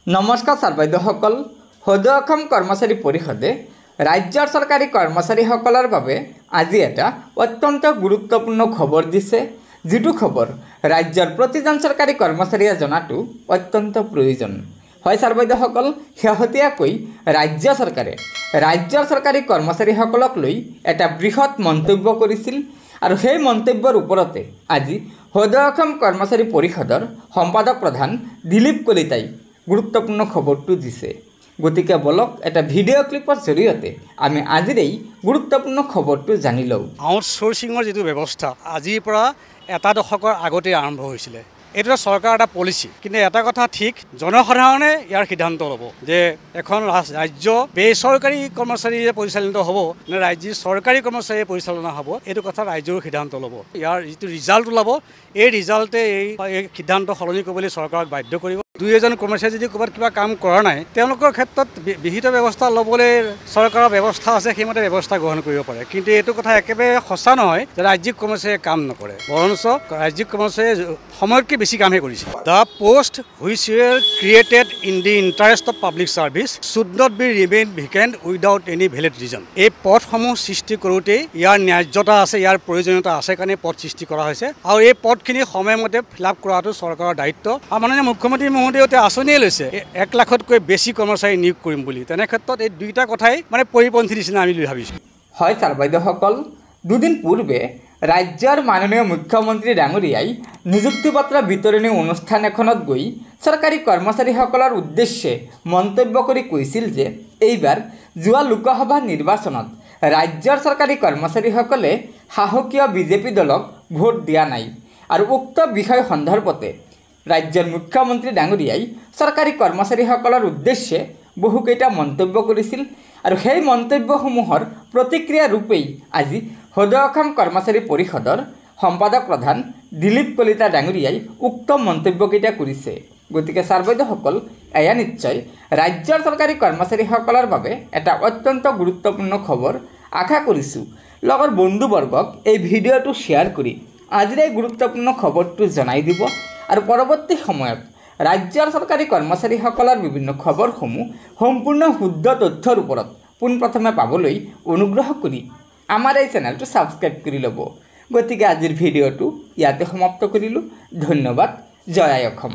নমস্কাৰ ছাৰবাইদেউসকল। সদৌ অসম কৰ্মচাৰী পৰিষদে ৰাজ্যৰ চৰকাৰী কৰ্মচাৰীসকলৰ বাবে আজি এটা অত্যন্ত গুৰুত্বপূৰ্ণ খবৰ দিছে, যিটো খবৰ ৰাজ্যৰ প্ৰতিজন চৰকাৰী কৰ্মচাৰীয়ে জনাটো অত্যন্ত প্ৰয়োজন। হয় ছাৰবাইদেউসকল, শেহতীয়াকৈ ৰাজ্যৰ চৰকাৰী কৰ্মচাৰীসকলক লৈ এটা বৃহৎ মন্তব্য কৰিছিল আৰু সেই মন্তব্যৰ ওপৰতে আজি সদৌ অসম কৰ্মচাৰী পৰিষদৰ সম্পাদক প্ৰধান দিলীপ কলিতাই গুৰুত্বপূৰ্ণ খবৰটো দিছে। গতিকে বলক এটা ভিডিঅ' ক্লিপৰ জৰিয়তে আমি আজিৰ এই গুৰুত্বপূৰ্ণ খবৰটো জানি লওঁ। আউটসোৰ্চিঙৰ যিটো ব্যৱস্থা আজিৰ পৰা এটা দশকৰ আগতে আৰম্ভ হৈছিলে। এইটো চৰকাৰৰ এটা পলিচি, কিন্তু এটা কথা ঠিক, জনসাধাৰণে ইয়াৰ সিদ্ধান্ত ল'ব যে এখন ৰাজ্য বেচৰকাৰী কৰ্মচাৰীয়ে পৰিচালিত হ'ব নে ৰাজ্যিক চৰকাৰী কৰ্মচাৰীয়ে পৰিচালনা হ'ব, এইটো কথা ৰাজ্যৰ সিদ্ধান্ত ল'ব। ইয়াৰ যিটো ৰিজাল্ট ওলাব, এই ৰিজাল্টে এই সিদ্ধান্ত সলনি কৰিবলৈ চৰকাৰক বাধ্য কৰিব। দুই এজন কৰ্মচাৰী যদি ক'ৰবাত কিবা কাম কৰা নাই, তেওঁলোকৰ ক্ষেত্ৰত বিহিত ব্যৱস্থা ল'বলৈ চৰকাৰৰ ব্যৱস্থা আছে, সেইমতে ব্যৱস্থা গ্ৰহণ কৰিব পাৰে। কিন্তু এইটো কথা একেবাৰে সঁচা নহয় যে ৰাজ্যিক কৰ্মচাৰীয়ে কাম নকৰে, বৰঞ্চ ৰাজ্যিক কৰ্মচাৰীয়ে সময়তকৈ বেছি কামহে কৰিছে। The post which were created in the interest of public service should not be remain vacant without any valid reason. এই পদসমূহ সৃষ্টি কৰোঁতেই ইয়াৰ ন্যায্যতা আছে, ইয়াৰ প্ৰয়োজনীয়তা আছে কাৰণে পদ সৃষ্টি কৰা হৈছে, আৰু এই পদখিনি সময়মতে ফিল আপ কৰাটো চৰকাৰৰ দায়িত্ব। আৰু মাননীয় মুখ্যমন্ত্ৰী মহোদয়তে আঁচনিয়ে লৈছে 1 লাখতকৈ বেছি কৰ্মচাৰী নিয়োগ কৰিম বুলি। তেনে ক্ষেত্ৰত এই দুইটা কথাই পৰিপন্থী নিচিনা আমি ভাবিছোঁ। হয় ছাৰবাইদেউসকল, দুদিন পূৰ্বে ৰাজ্যৰ মাননীয় মুখ্যমন্ত্ৰী ডাঙৰীয়াই নিযুক্তি পত্ৰ বিতৰণী অনুষ্ঠান এখনত গৈ চৰকাৰী কৰ্মচাৰীসকলৰ উদ্দেশ্যে মন্তব্য কৰি কৈছিল যে এইবাৰ যোৱা লোকসভা নিৰ্বাচনত ৰাজ্যৰ চৰকাৰী কৰ্মচাৰীসকলে শাসকীয় বিজেপি দলক ভোট দিয়া নাই, আৰু উক্ত বিষয় সন্দৰ্ভতে ৰাজ্যৰ মুখ্যমন্ত্ৰী ডাঙৰীয়াই চৰকাৰী কৰ্মচাৰীসকলৰ উদ্দেশ্যে বহুকেইটা মন্তব্য কৰিছিল, আৰু সেই মন্তব্যসমূহৰ প্ৰতিক্ৰিয়া ৰূপেই আজি সদৌ অসম কৰ্মচাৰী পৰিষদৰ সম্পাদক প্ৰধান দিলীপ কলিতা ডাঙৰীয়াই উক্ত মন্তব্যকেইটা কৰিছে। গতিকে ছাৰবাইদেউসকল, এয়া নিশ্চয় ৰাজ্যৰ চৰকাৰী কৰ্মচাৰীসকলৰ বাবে এটা অত্যন্ত গুৰুত্বপূৰ্ণ খবৰ। আশা কৰিছোঁ লগৰ বন্ধুবৰ্গক এই ভিডিঅ'টো শ্বেয়াৰ কৰি আজিৰ এই গুৰুত্বপূৰ্ণ খবৰটো জনাই দিব, আৰু পৰৱৰ্তী সময়ত ৰাজ্যৰ চৰকাৰী কৰ্মচাৰীসকলৰ বিভিন্ন খবৰসমূহ সম্পূৰ্ণ শুদ্ধ তথ্যৰ ওপৰত পোনপ্ৰথমে পাবলৈ অনুগ্ৰহ কৰি আমাৰ এই চেনেলটো ছাবস্ক্ৰাইব কৰি ল'ব। গতিকে আজিৰ ভিডিঅ'টো ইয়াতে সমাপ্ত কৰিলোঁ। ধন্যবাদ। জয় আই অসম।